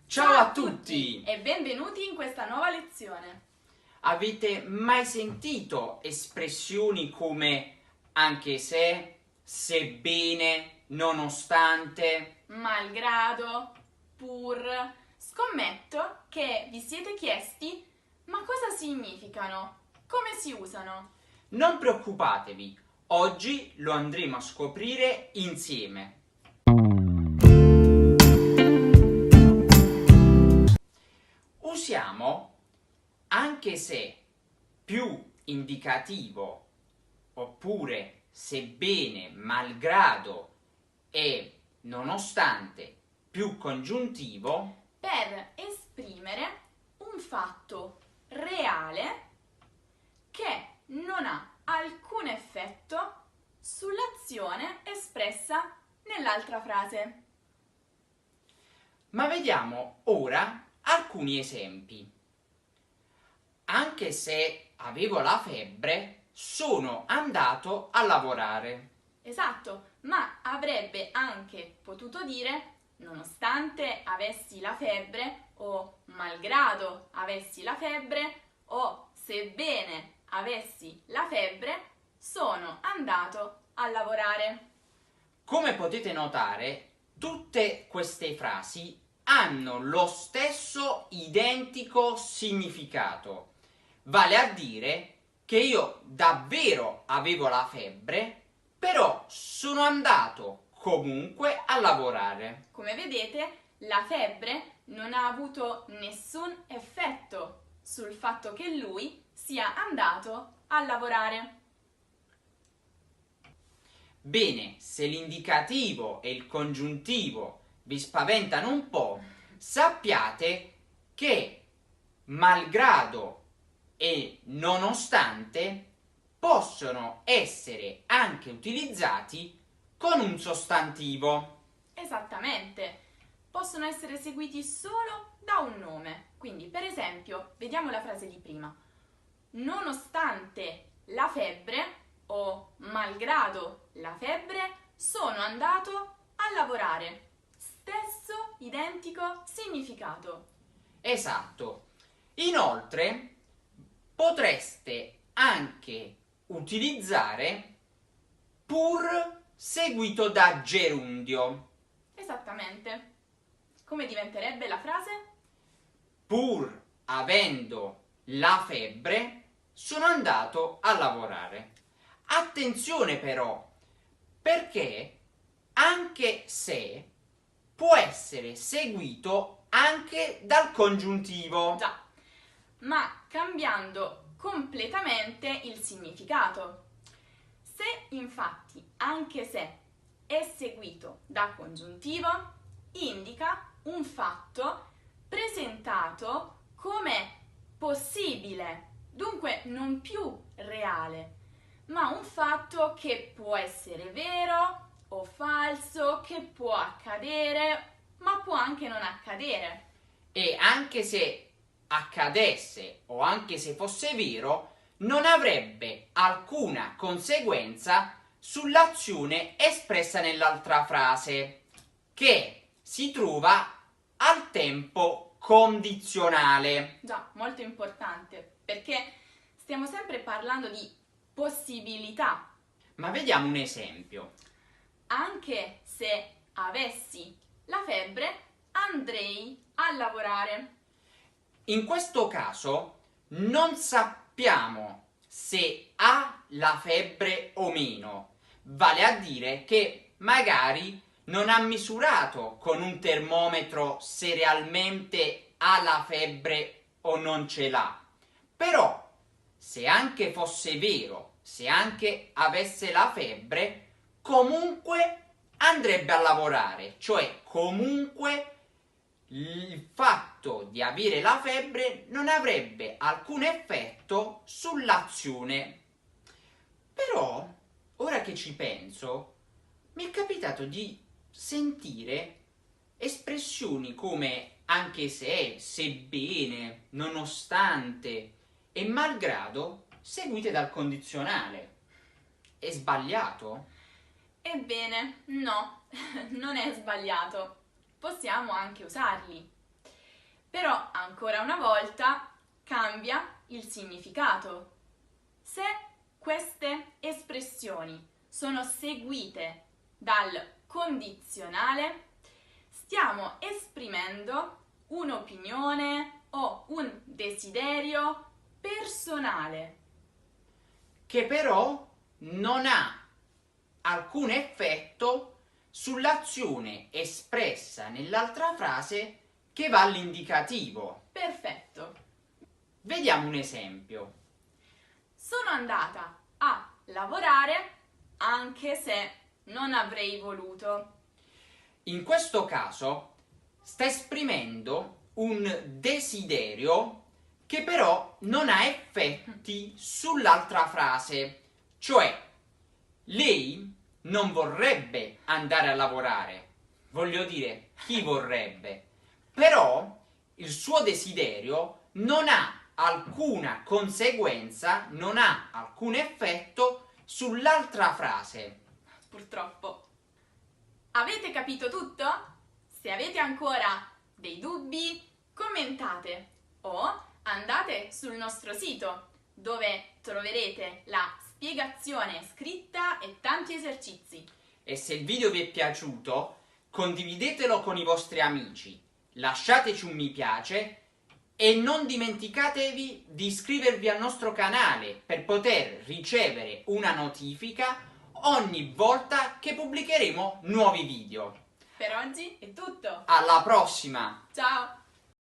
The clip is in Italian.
Ciao a tutti! E benvenuti in questa nuova lezione. Avete mai sentito espressioni come anche se, sebbene, nonostante? Malgrado, pur. Scommetto che vi siete chiesti: ma cosa significano? Come si usano? Non preoccupatevi, oggi lo andremo a scoprire insieme. Usiamo anche se più indicativo oppure sebbene, malgrado e nonostante più congiuntivo Per esprimere un fatto reale che non ha alcun effetto sull'azione espressa nell'altra frase. Ma vediamo ora alcuni esempi. Anche se avevo la febbre, sono andato a lavorare. Esatto, ma avrebbe anche potuto dire nonostante avessi la febbre o malgrado avessi la febbre o sebbene avessi la febbre, sono andato a lavorare. Come potete notare, tutte queste frasi hanno lo stesso identico significato. Vale a dire che io davvero avevo la febbre, però sono andato comunque a lavorare. Come vedete, la febbre non ha avuto nessun effetto sul fatto che lui sia andato a lavorare. Bene, se l'indicativo e il congiuntivo vi spaventano un po', sappiate che malgrado e nonostante possono essere anche utilizzati con un sostantivo. Esattamente, possono essere seguiti solo da un nome. Quindi, per esempio, vediamo la frase di prima. Nonostante la febbre o malgrado la febbre, sono andato a lavorare. Stesso identico significato. Esatto. Inoltre, potreste anche utilizzare pur seguito da gerundio. Esattamente. Come diventerebbe la frase? Pur avendo la febbre, sono andato a lavorare. Attenzione però, perché anche se può essere seguito anche dal congiuntivo. Già, ma cambiando completamente il significato. Se infatti, anche se è seguito da congiuntivo, indica un fatto presentato come possibile, dunque non più reale, ma un fatto che può essere vero o falso, che può accadere, ma può anche non accadere. E anche se accadesse o anche se fosse vero, non avrebbe alcuna conseguenza sull'azione espressa nell'altra frase, che si trova al tempo condizionale. Già, molto importante, perché stiamo sempre parlando di possibilità. Ma vediamo un esempio. Anche se avessi la febbre, andrei a lavorare. In questo caso non sappiamo se ha la febbre o meno, vale a dire che magari non ha misurato con un termometro se realmente ha la febbre o non ce l'ha. Però, se anche fosse vero, se anche avesse la febbre, comunque andrebbe a lavorare, cioè comunque il fatto di avere la febbre non avrebbe alcun effetto sull'azione. Però, ora che ci penso, mi è capitato di sentire espressioni come anche se, sebbene, nonostante e malgrado seguite dal condizionale. È sbagliato? Ebbene, no, non è sbagliato. Possiamo anche usarli. Però ancora una volta cambia il significato. Se queste espressioni sono seguite dal condizionale, stiamo esprimendo un'opinione o un desiderio personale. che però non ha alcun effetto sull'azione espressa nell'altra frase che va all'indicativo. Perfetto. Vediamo un esempio. Sono andata a lavorare anche se non avrei voluto. In questo caso sta esprimendo un desiderio che però non ha effetti sull'altra frase, cioè lei non vorrebbe andare a lavorare, voglio dire, chi vorrebbe, però il suo desiderio non ha alcuna conseguenza, non ha alcun effetto sull'altra frase. Purtroppo. Avete capito tutto? Se avete ancora dei dubbi, commentate o andate sul nostro sito dove troverete la spiegazione scritta e tanti esercizi. E se il video vi è piaciuto, condividetelo con i vostri amici, lasciateci un mi piace e non dimenticatevi di iscrivervi al nostro canale per poter ricevere una notifica ogni volta che pubblicheremo nuovi video. Per oggi è tutto. Alla prossima! Ciao!